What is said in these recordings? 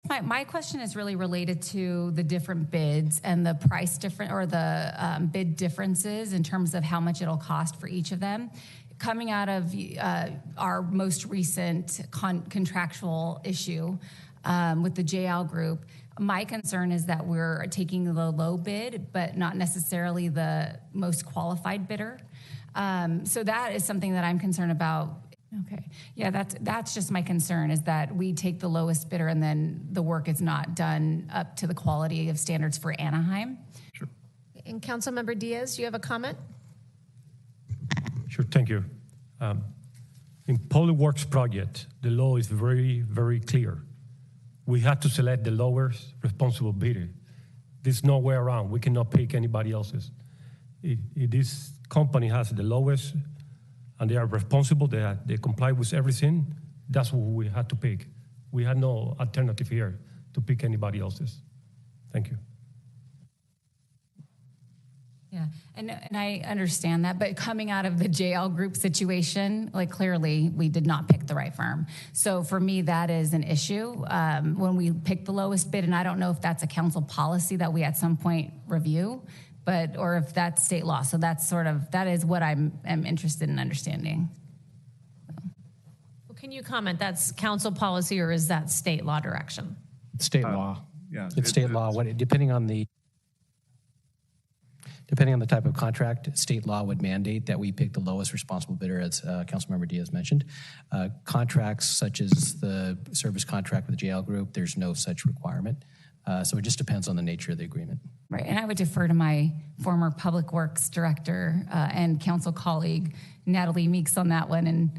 My question is really related to the different bids and the price different or the bid differences in terms of how much it'll cost for each of them. Coming out of our most recent contractual issue with the JL group, my concern is that we're taking the low bid, but not necessarily the most qualified bidder. So that is something that I'm concerned about. Okay, yeah, that's just my concern, is that we take the lowest bidder and then the work is not done up to the quality of standards for Anaheim. Sure. And Councilmember Diaz, you have a comment? Sure, thank you. In public works project, the law is very, very clear. We have to select the lowest responsible bidder. There's no way around. We cannot pick anybody else's. If this company has the lowest and they are responsible, they comply with everything, that's what we had to pick. We had no alternative here to pick anybody else's. Thank you. Yeah, and I understand that, but coming out of the JL group situation, like clearly we did not pick the right firm. So for me, that is an issue when we pick the lowest bid, and I don't know if that's a council policy that we at some point review, or if that's state law. So that is what I'm interested in understanding. Well, can you comment, that's council policy or is that state law direction? State law. Yeah, it's state law. Depending on the type of contract, state law would mandate that we pick the lowest responsible bidder, as Councilmember Diaz mentioned. Contracts such as the service contract with the JL Group, there's no such requirement. So it just depends on the nature of the agreement. Right, and I would defer to my former Public Works Director and council colleague, Natalie Meeks, on that one, and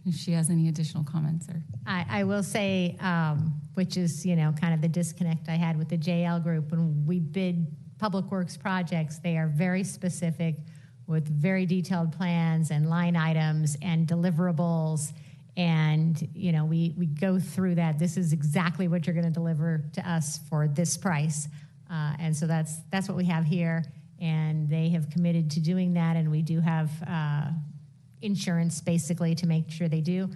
if she has any additional comments. Or I will say, which is, kind of the disconnect I had with the JL Group. When we bid public works projects, they are very specific with very detailed plans and line items and deliverables. And, we go through that. This is exactly what you're going to deliver to us for this price. And so that's what we have here. And they have committed to doing that. And we do have insurance basically to make sure they do.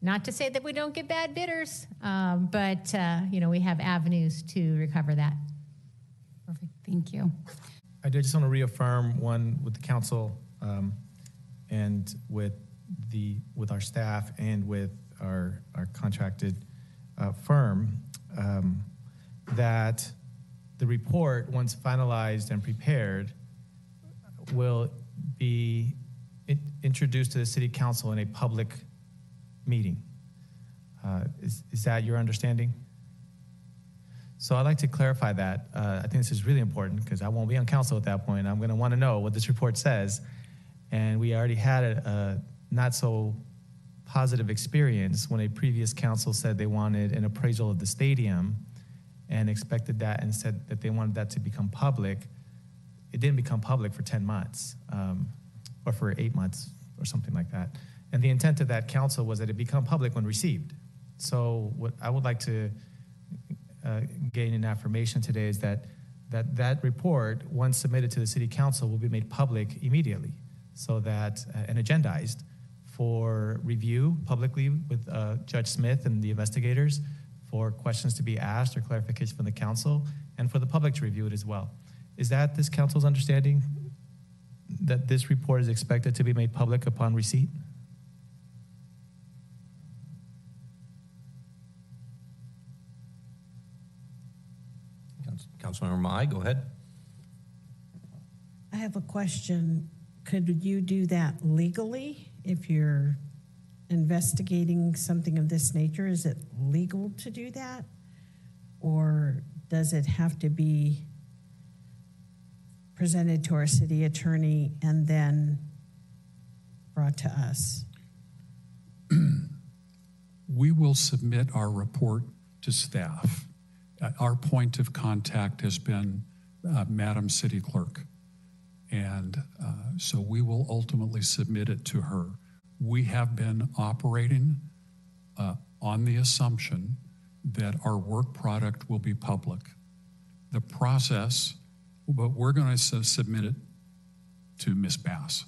Not to say that we don't get bad bidders, but, we have avenues to recover that. Perfect, thank you. I just want to reaffirm one with the council and with our staff and with our contracted firm that the report, once finalized and prepared, will be introduced to the city council in a public meeting. Is that your understanding? So I'd like to clarify that. I think this is really important because I won't be on council at that point. I'm going to want to know what this report says. And we already had a not so positive experience when a previous council said they wanted an appraisal of the stadium and expected that and said that they wanted that to become public. It didn't become public for 10 months or for 8 months or something like that. And the intent of that council was that it become public when received. So what I would like to gain an affirmation today is that report, once submitted to the city council, will be made public immediately, so that and agendized for review publicly with Judge Smith and the investigators, for questions to be asked or clarification from the council, and for the public to review it as well. Is that this council's understanding, that this report is expected to be made public upon receipt? Councilmember Mai, go ahead. I have a question. Could you do that legally if you're investigating something of this nature? Is it legal to do that? Or does it have to be presented to our city attorney and then brought to us? We will submit our report to staff. Our point of contact has been Madam City Clerk. And so we will ultimately submit it to her. We have been operating on the assumption that our work product will be public. The process, but we're going to submit it to Ms. Bass.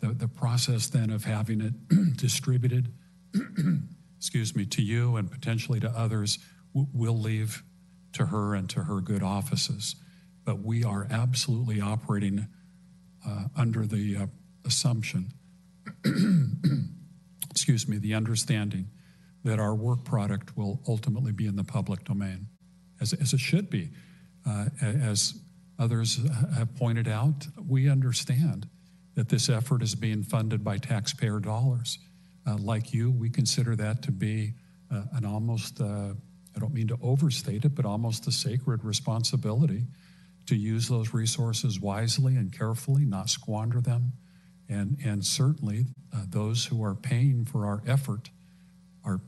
The process then of having it distributed, excuse me, to you and potentially to others we'll leave to her and to her good offices. But we are absolutely operating under the assumption, excuse me, the understanding that our work product will ultimately be in the public domain, as it should be. As others have pointed out, we understand that this effort is being funded by taxpayer dollars. Like you, we consider that to be an almost, I don't mean to overstate it, but almost a sacred responsibility to use those resources wisely and carefully, not squander them. And certainly those who are paying for our effort are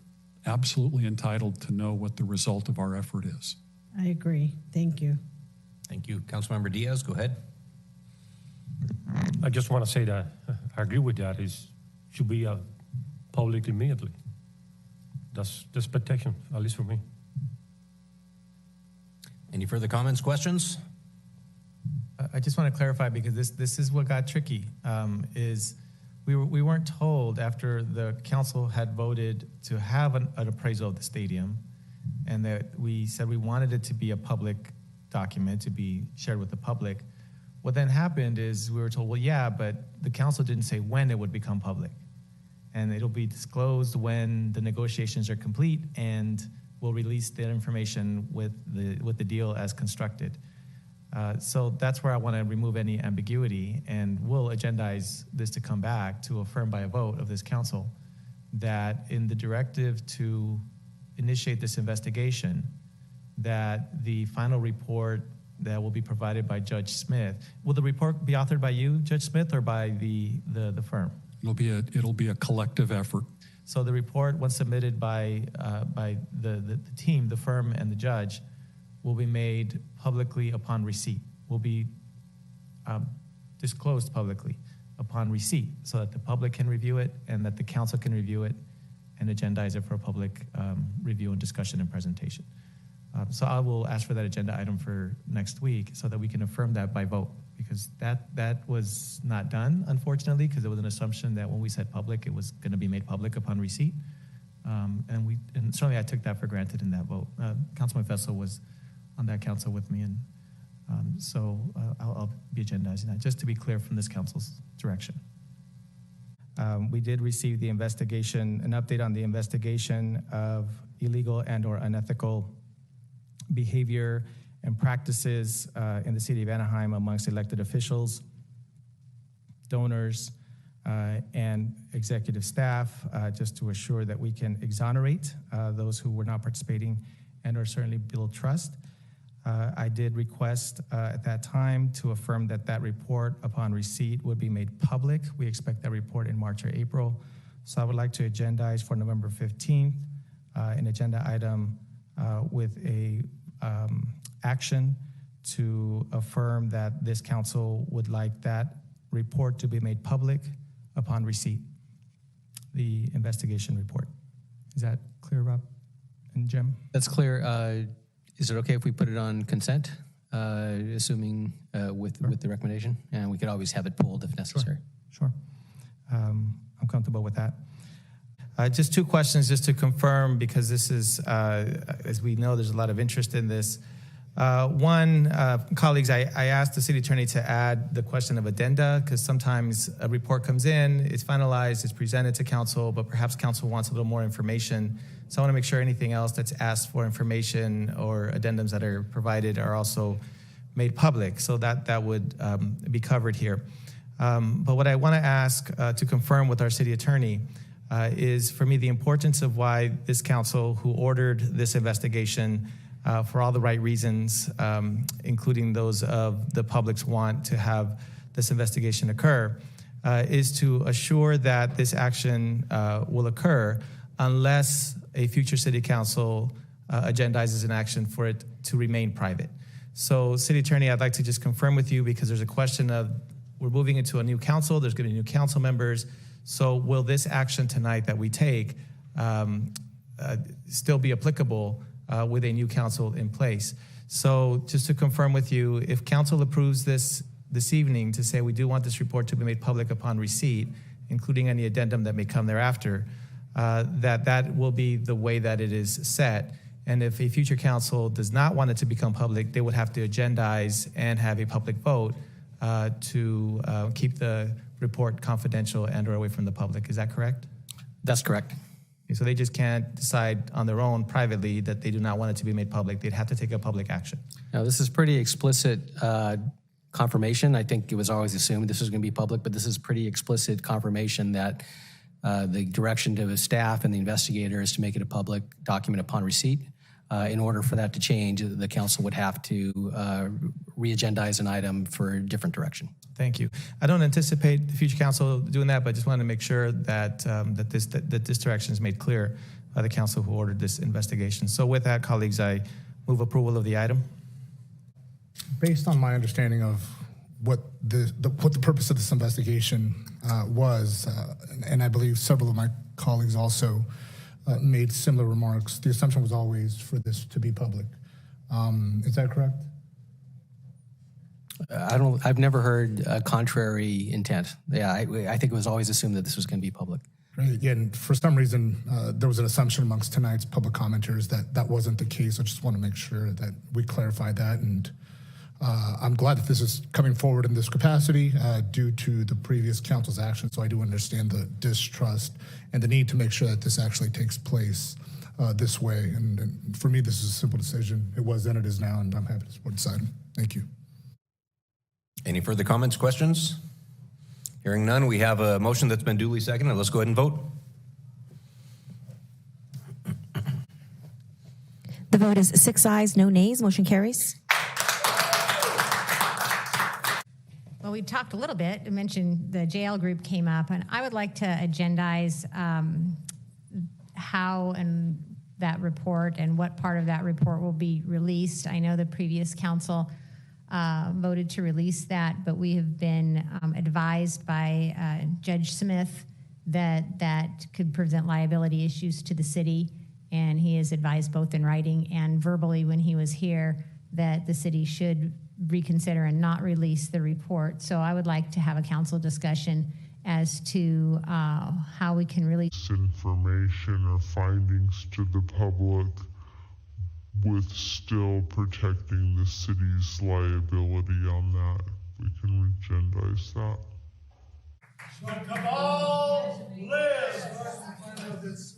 absolutely entitled to know what the result of our effort is. I agree. Thank you. Thank you. Councilmember Diaz, go ahead. I just want to say that I agree with that. It should be public immediately. That's the expectation, at least for me. Any further comments, questions? I just want to clarify, because this is what got tricky, is we weren't told after the council had voted to have an appraisal of the stadium, and that we said we wanted it to be a public document to be shared with the public. What then happened is we were told, well, yeah, but the council didn't say when it would become public. And it'll be disclosed when the negotiations are complete, and we'll release that information with the deal as constructed. So that's where I want to remove any ambiguity, and we'll agendize this to come back to affirm by a vote of this council that in the directive to initiate this investigation, that the final report that will be provided by Judge Smith, will the report be authored by you, Judge Smith, or by the firm? It'll be a collective effort. So the report, once submitted by the team, the firm, and the judge, will be made publicly upon receipt, will be disclosed publicly upon receipt, so that the public can review it and that the council can review it and agendize it for a public review and discussion and presentation. So I will ask for that agenda item for next week so that we can affirm that by vote, because that was not done, unfortunately, because there was an assumption that when we said public, it was going to be made public upon receipt. And certainly I took that for granted in that vote. Councilman Fessel was on that council with me, and so I'll be agendizing that, just to be clear from this council's direction. We did receive the investigation, an update on the investigation of illegal and or unethical behavior and practices in the city of Anaheim amongst elected officials, donors, and executive staff, just to assure that we can exonerate those who were not participating and or certainly build trust. I did request at that time to affirm that report upon receipt would be made public. We expect that report in March or April. So I would like to agendize for November 15th an agenda item with a action to affirm that this council would like that report to be made public upon receipt, the investigation report. Is that clear, Rob and Jim? That's clear. Is it okay if we put it on consent, assuming with the recommendation? And we could always have it pulled if necessary. Sure. I'm comfortable with that. Just two questions just to confirm, because this is, as we know, there's a lot of interest in this. One, colleagues, I asked the city attorney to add the question of addenda, because sometimes a report comes in, it's finalized, it's presented to council, but perhaps council wants a little more information. So I want to make sure anything else that's asked for information or addendums that are provided are also made public, so that would be covered here. But what I want to ask to confirm with our city attorney is, for me, the importance of why this council, who ordered this investigation for all the right reasons, including those of the public's want to have this investigation occur, is to assure that this action will occur unless a future city council agendizes an action for it to remain private. So, city attorney, I'd like to just confirm with you, because there's a question of, we're moving into a new council, there's going to be new council members. So will this action tonight that we take still be applicable with a new council in place? So just to confirm with you, if council approves this evening to say we do want this report to be made public upon receipt, including any addendum that may come thereafter, that will be the way that it is set. And if a future council does not want it to become public, they would have to agendize and have a public vote to keep the report confidential and or away from the public. Is that correct? That's correct. Okay, so they just can't decide on their own privately that they do not want it to be made public. They'd have to take a public action. Now, this is pretty explicit confirmation. I think it was always assumed this was going to be public, but this is pretty explicit confirmation that the direction to the staff and the investigator is to make it a public document upon receipt. In order for that to change, the council would have to re-agendize an item for a different direction. Thank you. I don't anticipate the future council doing that, but I just wanted to make sure that that this direction is made clear by the council who ordered this investigation. So with that, colleagues, I move approval of the item. Based on my understanding of what the purpose of this investigation was, and I believe several of my colleagues also made similar remarks, the assumption was always for this to be public. Is that correct? I've never heard a contrary intent. Yeah, I think it was always assumed that this was going to be public. Great. Yeah, and for some reason, there was an assumption amongst tonight's public commenters that that wasn't the case. I just want to make sure that we clarify that. And I'm glad that this is coming forward in this capacity due to the previous council's action. So I do understand the distrust and the need to make sure that this actually takes place this way. And for me, this is a simple decision. It was then, it is now, and I'm happy to support this item. Thank you. Any further comments, questions? Hearing none, we have a motion that's been duly seconded. Let's go ahead and vote. The vote is 6 ayes, no nays. Motion carries. Well, we talked a little bit. I mentioned the JL group came up, and I would like to agendize how and that report and what part of that report will be released. I know the previous council voted to release that, but we have been advised by Judge Smith that that could present liability issues to the city, and he has advised both in writing and verbally when he was here that the city should reconsider and not release the report. So I would like to have a council discussion as to how we can release information or findings to the public with still protecting the city's liability on that. We can agendize that. Cabal lives!